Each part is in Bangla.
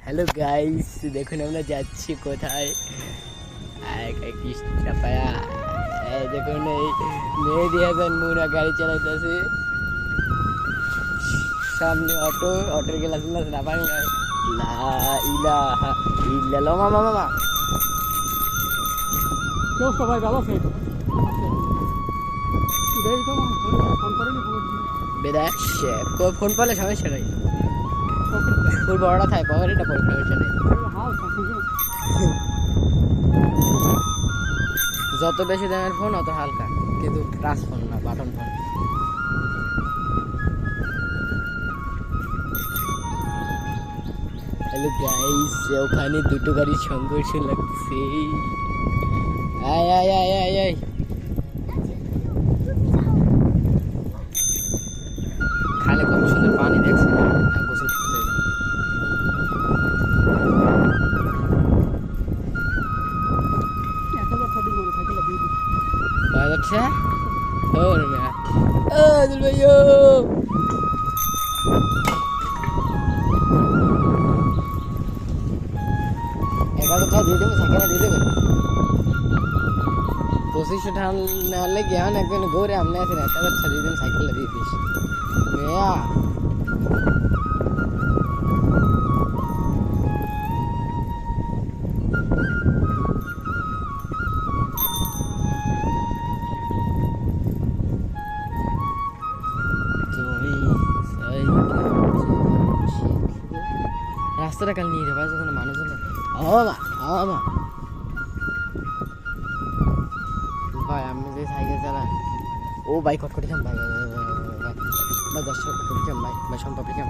হ্যালো গাইস, দেখুন আমরা যাচ্ছি কোথায়। কৃষ্ণা পায়া দেখুন, এই মেহেদি হাসান মুনা গাড়ি চালাইতেছে। সামনে অটোর গ্লাস না বাংলা লা ইলাহা ইল্লাল্লাহ। মামা মামা কেউ সবাই ভালো আছে ফোন করলে সমস্যা নেই, ফুল বড়টা থাকে পকেটটা পড়ে সমস্যা নেই। যত বেশি দামের ফোন অত হালকা, কিন্তু টাচ ফোন না, বাটন ফোন। হ্যালো গাইস, ওখানে দুটো গাড়ির সংঘর্ষ লাগছে। আয় আয় আয় আয় আয়, খালে কত সুন্দর পানি দেখছে, গোসল করতে পাওয়া যাচ্ছে। দিয়ে দেবো, সাইকেলটা দিয়ে দেবেন। 2500 টাকা না হলে গিয়ে একদিন ঘুরে আপনি আছেন, 1000 দিয়ে দেন, সাইকেলটা দিয়ে দিস মেয়া। রাস্তাটা কাল নিয়ে যাবা যখন মানুষজন ভাই, আমি যে সাইকেল চালাই, ও ভাই কটকটি খাম ভাই, ভাই 10 কটকটি খাম ভাই সম্পাপড়ি খাম।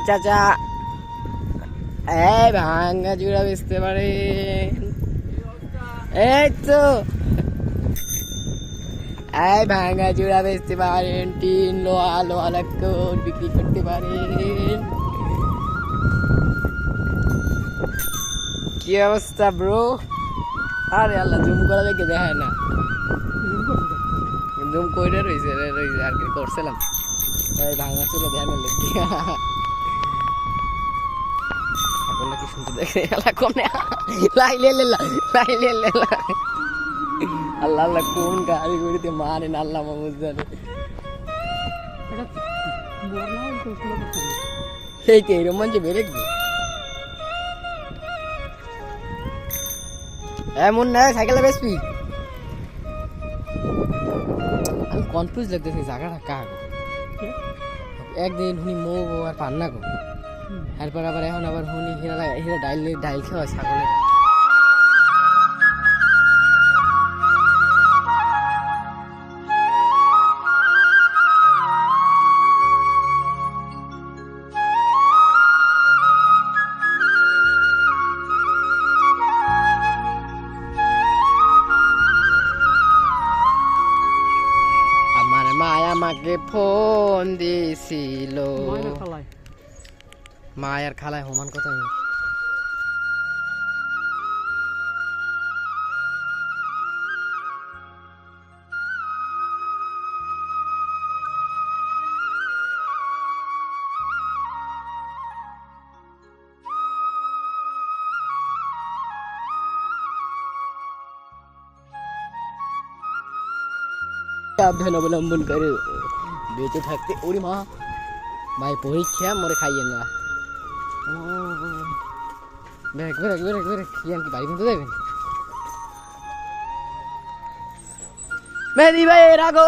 চাচা ভাঙ্গা জুড়া বেচতে পারে, এই তো ভাঙ্গা জুড়া বেচতে পারেন, টিন লোহা লাক্কর বিক্রি করতে পারেন। কি অবস্থা ব্রো? আরে আল্লাহ, জুম করা দেখে দেখায় না, জুম করে রয়েছে আর কি করছিলাম ভাঙা চলে ধ্যান লেগে। ছাগলটা কি সুন্দর দেখে, আল্লাহ আল্লাহ, কোন গাড়ি গুড়িতে মানে না আল্লাহ মাহমুদ জানে। এই তো এরকম মঞ্চে বেরেকবো এমন না, সাইকেলে বেসবি। আমি কনফিউজ লাগতেছি জায়গাটা কার। একদিন হুনি মৌ আর পান্না গো, এরপর আবার এখন আবার হুনি হীরা ডাইল খাওয়া ছাগলের। আমাকে ফোন দিছিল, মায়ের খালায় হোমান কোথায়। সাবধান অবলম্বন করে বেঁচে থাকতে। ওরে মা ভাই, পরীক্ষা মরে খাইয়েন না। বেরেক কি বাড়ি কিন্তু দেবেন মেহেদি ভাই, রাখো